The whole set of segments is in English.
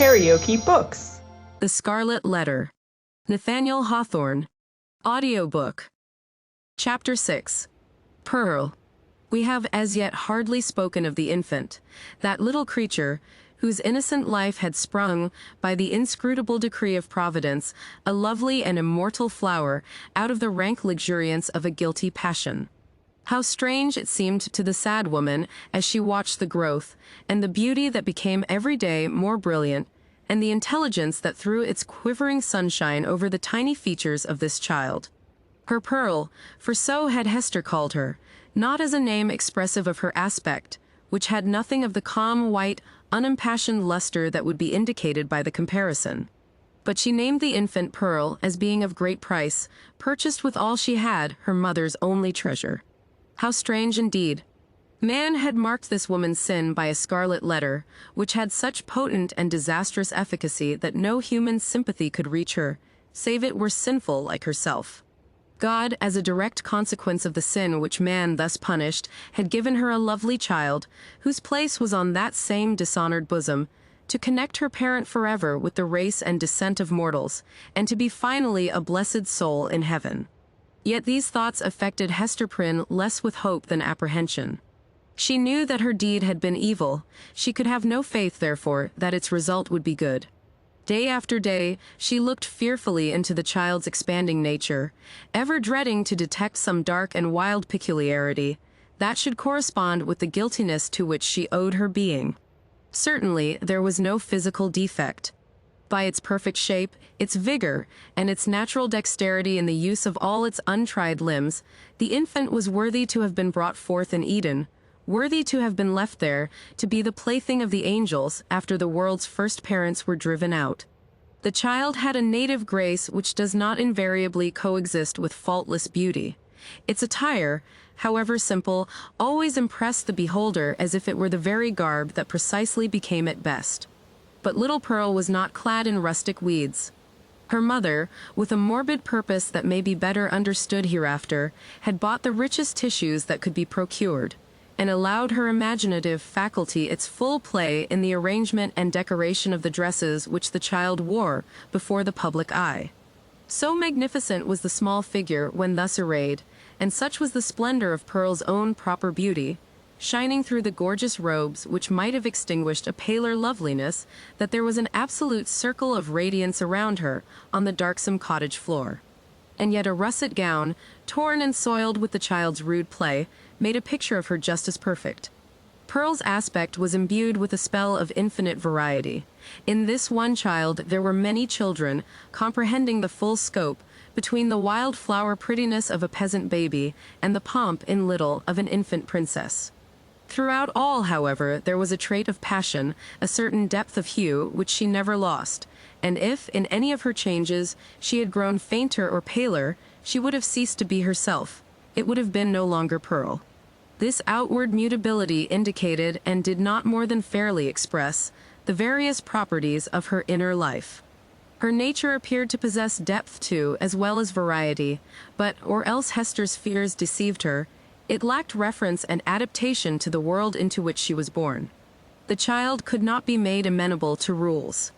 KaraokeBooks. The Scarlet Letter. Nathaniel Hawthorne. Audiobook. Chapter 6. Pearl. We have as yet hardly spoken of the infant, that little creature, whose innocent life had sprung, by the inscrutable decree of Providence, a lovely and immortal flower, out of the rank luxuriance of a guilty passion. How strange it seemed to the sad woman, as she watched the growth, and the beauty that became every day more brilliant, and the intelligence that threw its quivering sunshine over the tiny features of this child. Her Pearl, for so had Hester called her, not as a name expressive of her aspect, which had nothing of the calm, white, unimpassioned luster that would be indicated by the comparison. But she named the infant Pearl as being of great price, purchased with all she had, her mother's only treasure. How strange indeed! Man had marked this woman's sin by a scarlet letter, which had such potent and disastrous efficacy that no human sympathy could reach her, save it were sinful like herself. God, as a direct consequence of the sin which man thus punished, had given her a lovely child, whose place was on that same dishonored bosom, to connect her parent forever with the race and descent of mortals, and to be finally a blessed soul in heaven. Yet these thoughts affected Hester Prynne less with hope than apprehension. She knew that her deed had been evil. She could have no faith, therefore, that its result would be good. Day after day, she looked fearfully into the child's expanding nature, ever dreading to detect some dark and wild peculiarity that should correspond with the guiltiness to which she owed her being. Certainly, there was no physical defect. By its perfect shape, its vigor, and its natural dexterity in the use of all its untried limbs, the infant was worthy to have been brought forth in Eden, worthy to have been left there, to be the plaything of the angels after the world's first parents were driven out. The child had a native grace which does not invariably coexist with faultless beauty. Its attire, however simple, always impressed the beholder as if it were the very garb that precisely became it best. But little Pearl was not clad in rustic weeds. Her mother, with a morbid purpose that may be better understood hereafter, had bought the richest tissues that could be procured, and allowed her imaginative faculty its full play in the arrangement and decoration of the dresses which the child wore before the public eye. So magnificent was the small figure when thus arrayed, and such was the splendor of Pearl's own proper beauty, shining through the gorgeous robes which might have extinguished a paler loveliness, that there was an absolute circle of radiance around her on the darksome cottage floor. And yet a russet gown, torn and soiled with the child's rude play, made a picture of her just as perfect. Pearl's aspect was imbued with a spell of infinite variety. In this one child there were many children, comprehending the full scope, between the wild flower prettiness of a peasant baby and the pomp in little of an infant princess. Throughout all, however, there was a trait of passion, a certain depth of hue, which she never lost, and if, in any of her changes, she had grown fainter or paler, she would have ceased to be herself. It would have been no longer Pearl. This outward mutability indicated, and did not more than fairly express, the various properties of her inner life. Her nature appeared to possess depth too, as well as variety, but, or else Hester's fears deceived her, it lacked reference and adaptation to the world into which she was born. The child could not be made amenable to rules.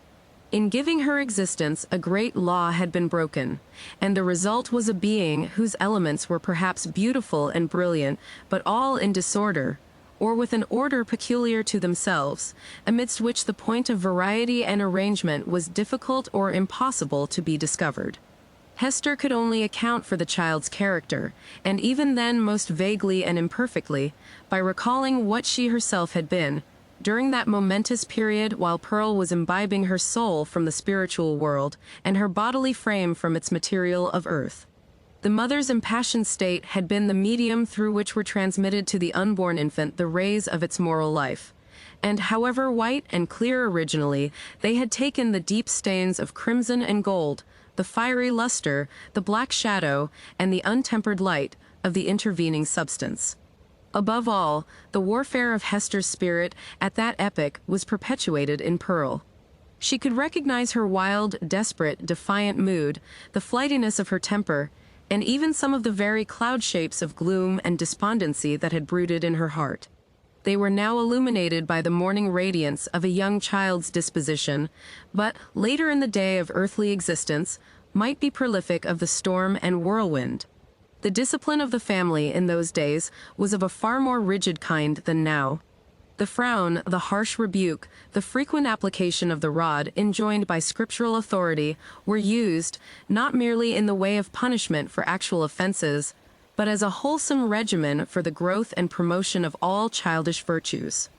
In giving her existence, a great law had been broken, and the result was a being whose elements were perhaps beautiful and brilliant, but all in disorder, or with an order peculiar to themselves, amidst which the point of variety and arrangement was difficult or impossible to be discovered. Hester could only account for the child's character, and even then most vaguely and imperfectly, by recalling what she herself had been, during that momentous period while Pearl was imbibing her soul from the spiritual world, and her bodily frame from its material of earth. The mother's impassioned state had been the medium through which were transmitted to the unborn infant the rays of its moral life, and however white and clear originally, they had taken the deep stains of crimson and gold, the fiery luster, the black shadow, and the untempered light of the intervening substance. Above all, the warfare of Hester's spirit at that epoch was perpetuated in Pearl. She could recognize her wild, desperate, defiant mood, the flightiness of her temper, and even some of the very cloud shapes of gloom and despondency that had brooded in her heart. They were now illuminated by the morning radiance of a young child's disposition, but, later in the day of earthly existence, might be prolific of the storm and whirlwind. The discipline of the family in those days was of a far more rigid kind than now. The frown, the harsh rebuke, the frequent application of the rod enjoined by scriptural authority were used, not merely in the way of punishment for actual offenses, but as a wholesome regimen for the growth and promotion of all childish virtues.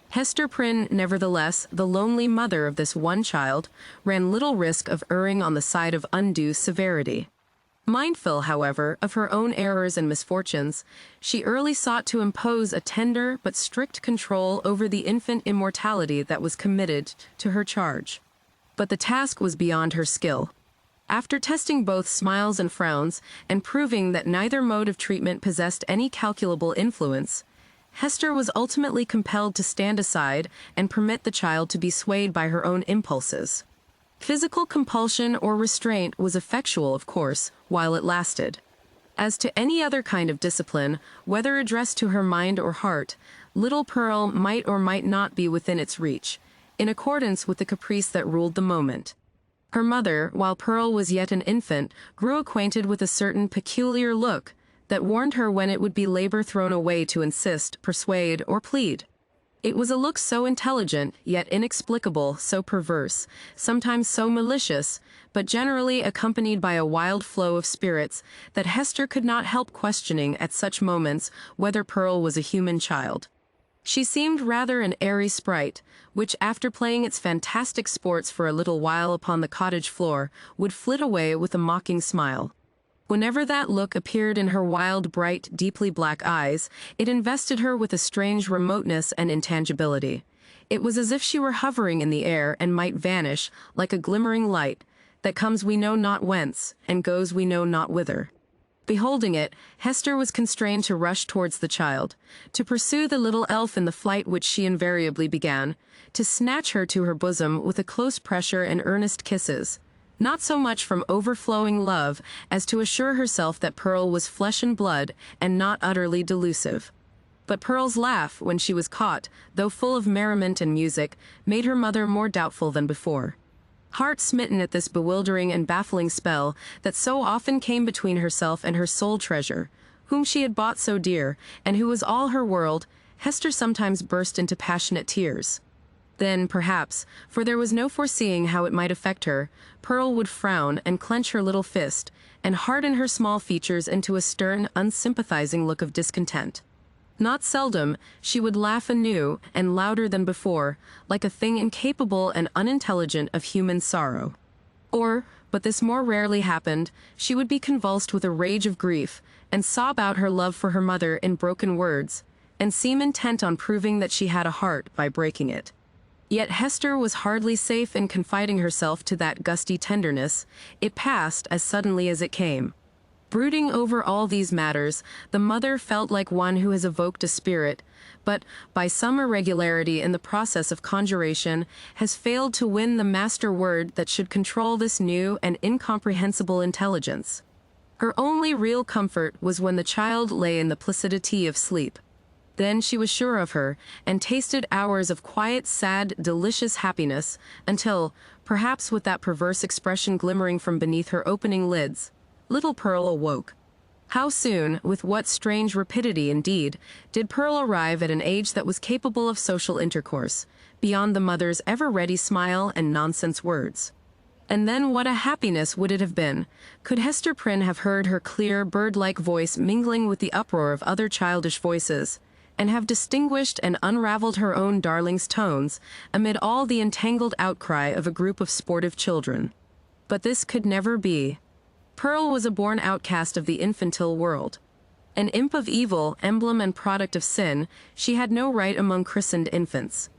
Hester Prynne, nevertheless, the lonely mother of this one child, ran little risk of erring on the side of undue severity. Mindful, however, of her own errors and misfortunes, she early sought to impose a tender but strict control over the infant immortality that was committed to her charge. But the task was beyond her skill. After testing both smiles and frowns, and proving that neither mode of treatment possessed any calculable influence, Hester was ultimately compelled to stand aside and permit the child to be swayed by her own impulses. Physical compulsion or restraint was effectual, of course, while it lasted. As to any other kind of discipline, whether addressed to her mind or heart, little Pearl might or might not be within its reach, in accordance with the caprice that ruled the moment. Her mother, while Pearl was yet an infant, grew acquainted with a certain peculiar look that warned her when it would be labor thrown away to insist, persuade, or plead. It was a look so intelligent, yet inexplicable, so perverse, sometimes so malicious, but generally accompanied by a wild flow of spirits, that Hester could not help questioning at such moments whether Pearl was a human child. She seemed rather an airy sprite, which, after playing its fantastic sports for a little while upon the cottage floor, would flit away with a mocking smile. Whenever that look appeared in her wild, bright, deeply black eyes, it invested her with a strange remoteness and intangibility. It was as if she were hovering in the air and might vanish, like a glimmering light, that comes we know not whence, and goes we know not whither. Beholding it, Hester was constrained to rush towards the child, to pursue the little elf in the flight which she invariably began, to snatch her to her bosom with a close pressure and earnest kisses, not so much from overflowing love as to assure herself that Pearl was flesh and blood and not utterly delusive. But Pearl's laugh, when she was caught, though full of merriment and music, made her mother more doubtful than before. Heart-smitten at this bewildering and baffling spell that so often came between herself and her sole treasure, whom she had bought so dear, and who was all her world, Hester sometimes burst into passionate tears. Then, perhaps, for there was no foreseeing how it might affect her, Pearl would frown and clench her little fist, and harden her small features into a stern, unsympathizing look of discontent. Not seldom, she would laugh anew, and louder than before, like a thing incapable and unintelligent of human sorrow. Or, but this more rarely happened, she would be convulsed with a rage of grief, and sob out her love for her mother in broken words, and seem intent on proving that she had a heart by breaking it. Yet Hester was hardly safe in confiding herself to that gusty tenderness. It passed as suddenly as it came. Brooding over all these matters, the mother felt like one who has evoked a spirit, but, by some irregularity in the process of conjuration, has failed to win the master word that should control this new and incomprehensible intelligence. Her only real comfort was when the child lay in the placidity of sleep. Then she was sure of her, and tasted hours of quiet, sad, delicious happiness, until, perhaps with that perverse expression glimmering from beneath her opening lids, little Pearl awoke. How soon, with what strange rapidity indeed, did Pearl arrive at an age that was capable of social intercourse, beyond the mother's ever-ready smile and nonsense words. And then what a happiness would it have been, could Hester Prynne have heard her clear, bird-like voice mingling with the uproar of other childish voices, and have distinguished and unraveled her own darling's tones amid all the entangled outcry of a group of sportive children. But this could never be. Pearl was a born outcast of the infantile world. An imp of evil, emblem and product of sin, she had no right among christened infants.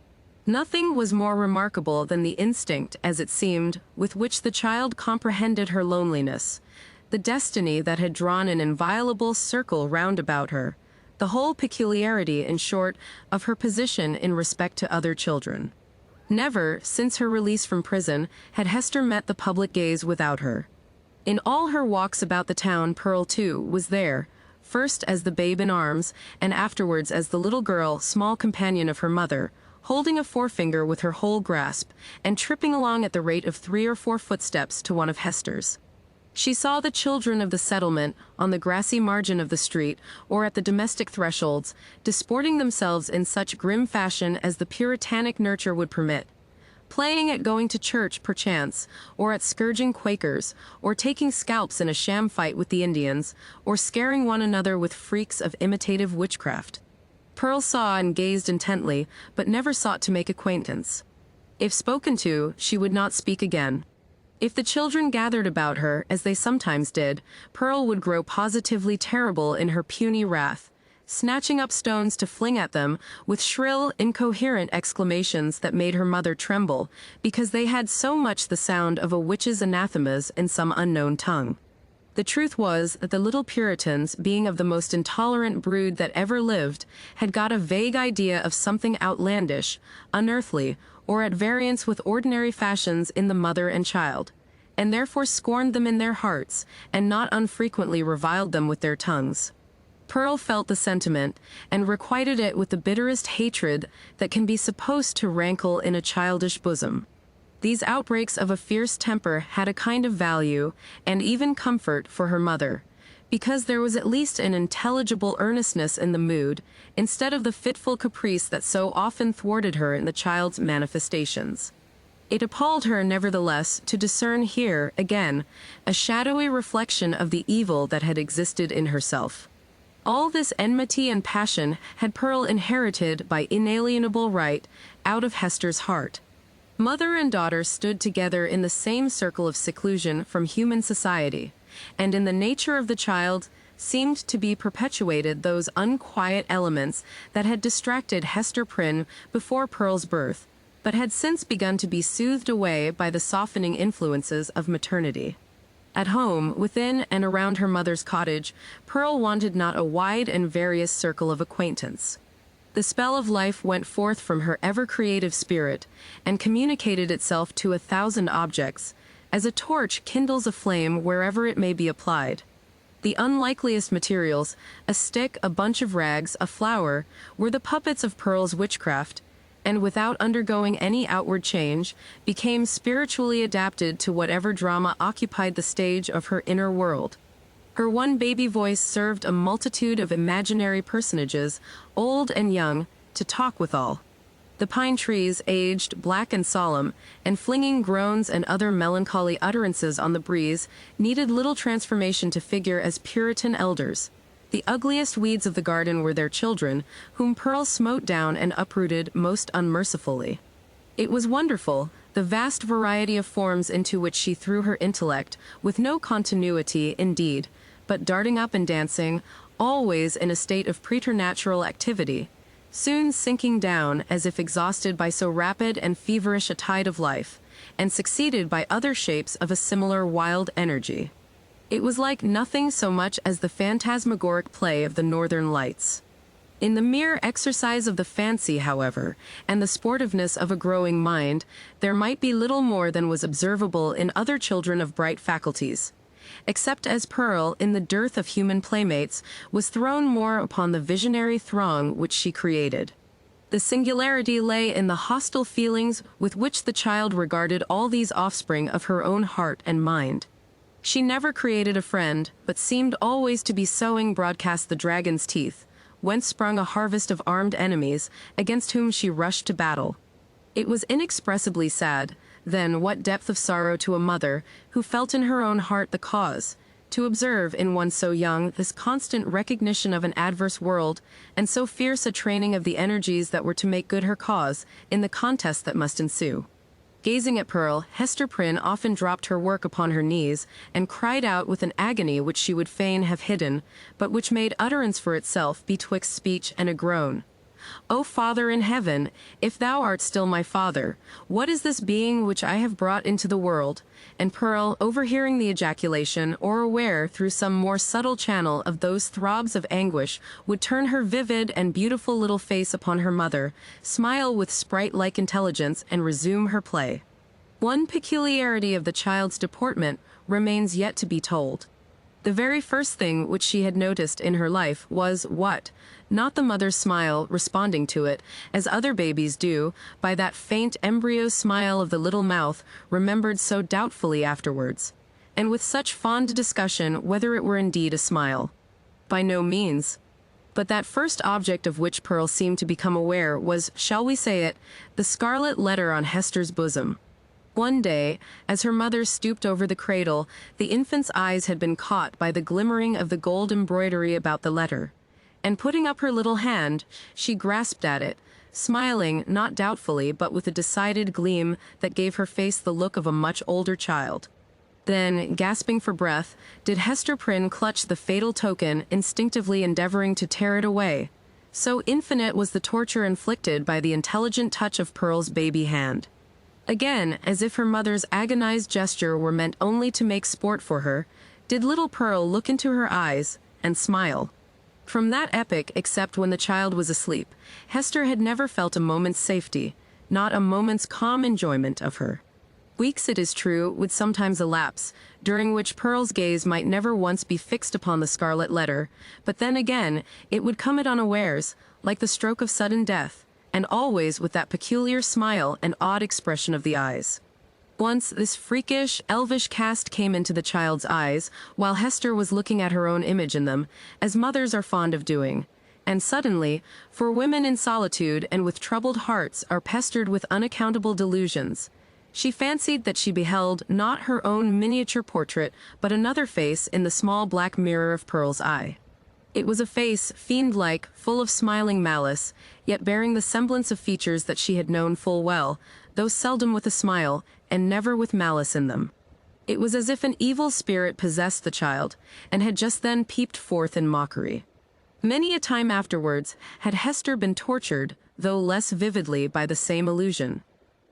Nothing was more remarkable than the instinct, as it seemed, with which the child comprehended her loneliness, the destiny that had drawn an inviolable circle round about her, the whole peculiarity, in short, of her position in respect to other children. Never, since her release from prison, had Hester met the public gaze without her. In all her walks about the town, Pearl, too, was there, first as the babe in arms, and afterwards as the little girl, small companion of her mother, holding a forefinger with her whole grasp, and tripping along at the rate of 3 or 4 footsteps to one of Hester's. She saw the children of the settlement, on the grassy margin of the street, or at the domestic thresholds, disporting themselves in such grim fashion as the puritanic nurture would permit, playing at going to church perchance, or at scourging Quakers, or taking scalps in a sham fight with the Indians, or scaring one another with freaks of imitative witchcraft. Pearl saw and gazed intently, but never sought to make acquaintance. If spoken to, she would not speak again. If the children gathered about her, as they sometimes did, Pearl would grow positively terrible in her puny wrath, snatching up stones to fling at them, with shrill, incoherent exclamations that made her mother tremble, because they had so much the sound of a witch's anathemas in some unknown tongue. The truth was that the little Puritans, being of the most intolerant brood that ever lived, had got a vague idea of something outlandish, unearthly, or at variance with ordinary fashions in the mother and child, and therefore scorned them in their hearts, and not unfrequently reviled them with their tongues. Pearl felt the sentiment, and requited it with the bitterest hatred that can be supposed to rankle in a childish bosom. These outbreaks of a fierce temper had a kind of value, and even comfort, for her mother, because there was at least an intelligible earnestness in the mood, instead of the fitful caprice that so often thwarted her in the child's manifestations. It appalled her, nevertheless, to discern here, again, a shadowy reflection of the evil that had existed in herself. All this enmity and passion had Pearl inherited by inalienable right out of Hester's heart. Mother and daughter stood together in the same circle of seclusion from human society, and in the nature of the child seemed to be perpetuated those unquiet elements that had distracted Hester Prynne before Pearl's birth, but had since begun to be soothed away by the softening influences of maternity. At home, within and around her mother's cottage, Pearl wanted not a wide and various circle of acquaintance. The spell of life went forth from her ever-creative spirit, and communicated itself to 1,000 objects, as a torch kindles a flame wherever it may be applied. The unlikeliest materials, a stick, a bunch of rags, a flower, were the puppets of Pearl's witchcraft, and without undergoing any outward change, became spiritually adapted to whatever drama occupied the stage of her inner world. Her one baby voice served a multitude of imaginary personages, old and young, to talk withal. The pine trees, aged, black and solemn, and flinging groans and other melancholy utterances on the breeze, needed little transformation to figure as Puritan elders. The ugliest weeds of the garden were their children, whom Pearl smote down and uprooted most unmercifully. It was wonderful, the vast variety of forms into which she threw her intellect, with no continuity, indeed, but darting up and dancing, always in a state of preternatural activity, soon sinking down as if exhausted by so rapid and feverish a tide of life, and succeeded by other shapes of a similar wild energy. It was like nothing so much as the phantasmagoric play of the northern lights. In the mere exercise of the fancy, however, and the sportiveness of a growing mind, there might be little more than was observable in other children of bright faculties, except as Pearl, in the dearth of human playmates, was thrown more upon the visionary throng which she created. The singularity lay in the hostile feelings with which the child regarded all these offspring of her own heart and mind. She never created a friend, but seemed always to be sowing broadcast the dragon's teeth, whence sprung a harvest of armed enemies, against whom she rushed to battle. It was inexpressibly sad, then, what depth of sorrow to a mother, who felt in her own heart the cause, to observe in one so young this constant recognition of an adverse world, and so fierce a training of the energies that were to make good her cause, in the contest that must ensue. Gazing at Pearl, Hester Prynne often dropped her work upon her knees, and cried out with an agony which she would fain have hidden, but which made utterance for itself betwixt speech and a groan. O Father in heaven, if thou art still my Father, what is this being which I have brought into the world? And Pearl, overhearing the ejaculation, or aware through some more subtle channel of those throbs of anguish, would turn her vivid and beautiful little face upon her mother, smile with sprite-like intelligence, and resume her play. One peculiarity of the child's deportment remains yet to be told. The very first thing which she had noticed in her life was what? Not the mother's smile responding to it, as other babies do, by that faint embryo smile of the little mouth remembered so doubtfully afterwards, and with such fond discussion whether it were indeed a smile. By no means. But that first object of which Pearl seemed to become aware was, shall we say it, the scarlet letter on Hester's bosom. One day, as her mother stooped over the cradle, the infant's eyes had been caught by the glimmering of the gold embroidery about the letter, and putting up her little hand, she grasped at it, smiling not doubtfully but with a decided gleam that gave her face the look of a much older child. Then, gasping for breath, did Hester Prynne clutch the fatal token, instinctively endeavoring to tear it away. So infinite was the torture inflicted by the intelligent touch of Pearl's baby hand. Again, as if her mother's agonized gesture were meant only to make sport for her, did little Pearl look into her eyes and smile. From that epoch, except when the child was asleep, Hester had never felt a moment's safety, not a moment's calm enjoyment of her. Weeks, it is true, would sometimes elapse, during which Pearl's gaze might never once be fixed upon the scarlet letter, but then again it would come at unawares, like the stroke of sudden death, and always with that peculiar smile and odd expression of the eyes. Once this freakish, elvish cast came into the child's eyes, while Hester was looking at her own image in them, as mothers are fond of doing. And suddenly, for women in solitude and with troubled hearts are pestered with unaccountable delusions, she fancied that she beheld not her own miniature portrait, but another face in the small black mirror of Pearl's eye. It was a face fiend-like, full of smiling malice, yet bearing the semblance of features that she had known full well, though seldom with a smile, and never with malice in them. It was as if an evil spirit possessed the child, and had just then peeped forth in mockery. Many a time afterwards had Hester been tortured, though less vividly, by the same illusion.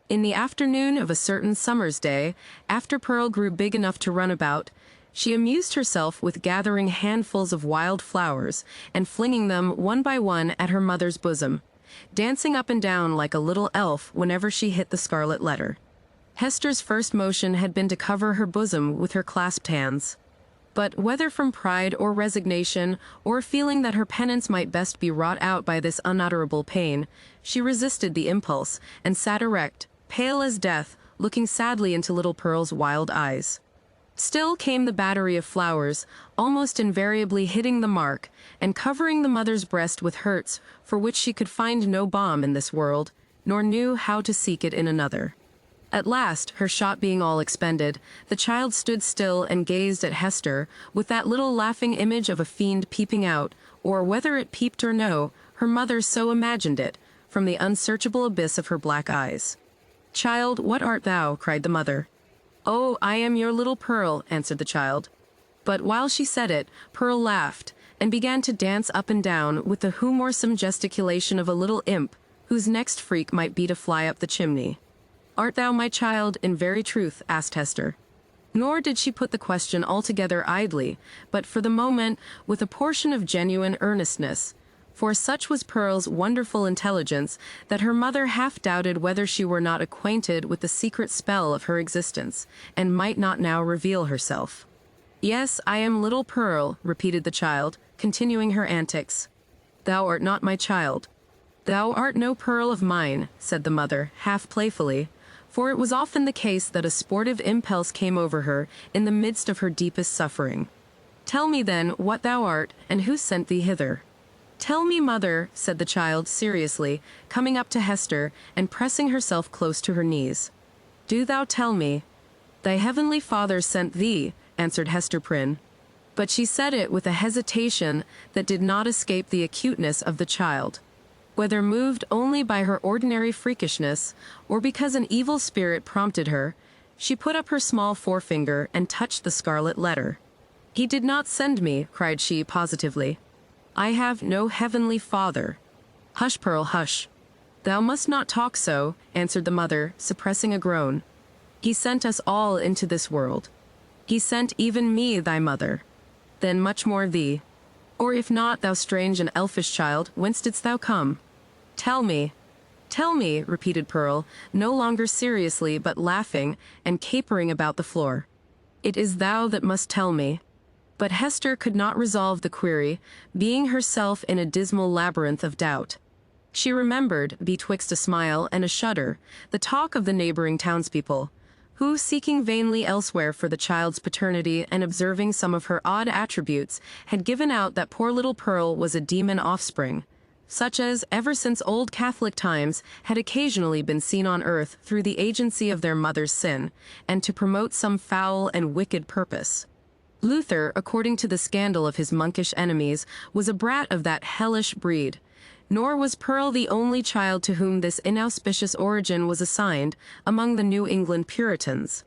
In the afternoon of a certain summer's day, after Pearl grew big enough to run about, she amused herself with gathering handfuls of wild flowers and flinging them one by one at her mother's bosom, dancing up and down like a little elf whenever she hit the scarlet letter. Hester's first motion had been to cover her bosom with her clasped hands. But whether from pride or resignation, or feeling that her penance might best be wrought out by this unutterable pain, she resisted the impulse and sat erect, pale as death, looking sadly into little Pearl's wild eyes. Still came the battery of flowers, almost invariably hitting the mark, and covering the mother's breast with hurts for which she could find no balm in this world, nor knew how to seek it in another. At last, her shot being all expended, the child stood still and gazed at Hester, with that little laughing image of a fiend peeping out, or whether it peeped or no, her mother so imagined it, from the unsearchable abyss of her black eyes. "Child, what art thou?" cried the mother. "Oh, I am your little Pearl," answered the child. But while she said it, Pearl laughed, and began to dance up and down with the humorsome gesticulation of a little imp, whose next freak might be to fly up the chimney. "Art thou my child, in very truth?" asked Hester. Nor did she put the question altogether idly, but for the moment with a portion of genuine earnestness, for such was Pearl's wonderful intelligence that her mother half doubted whether she were not acquainted with the secret spell of her existence, and might not now reveal herself. "Yes, I am little Pearl," repeated the child, continuing her antics. "Thou art not my child." "Thou art no Pearl of mine," said the mother, half playfully, for it was often the case that a sportive impulse came over her in the midst of her deepest suffering. "Tell me then what thou art, and who sent thee hither." "Tell me, mother," said the child seriously, coming up to Hester and pressing herself close to her knees. "Do thou tell me." "Thy heavenly Father sent thee," answered Hester Prynne. But she said it with a hesitation that did not escape the acuteness of the child. Whether moved only by her ordinary freakishness, or because an evil spirit prompted her, she put up her small forefinger and touched the scarlet letter. "He did not send me," cried she positively. "I have no heavenly Father." "Hush, Pearl, hush. Thou must not talk so," answered the mother, suppressing a groan. "He sent us all into this world. He sent even me, thy mother. Then much more thee. Or if not, thou strange and elfish child, whence didst thou come? Tell me." "Tell me," repeated Pearl, no longer seriously but laughing and capering about the floor. "It is thou that must tell me." But Hester could not resolve the query, being herself in a dismal labyrinth of doubt. She remembered, betwixt a smile and a shudder, the talk of the neighboring townspeople, who, seeking vainly elsewhere for the child's paternity and observing some of her odd attributes, had given out that poor little Pearl was a demon offspring, such as, ever since old Catholic times, had occasionally been seen on earth through the agency of their mother's sin, and to promote some foul and wicked purpose. Luther, according to the scandal of his monkish enemies, was a brat of that hellish breed. Nor was Pearl the only child to whom this inauspicious origin was assigned among the New England Puritans.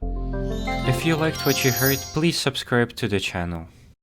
If you liked what you heard, please subscribe to the channel.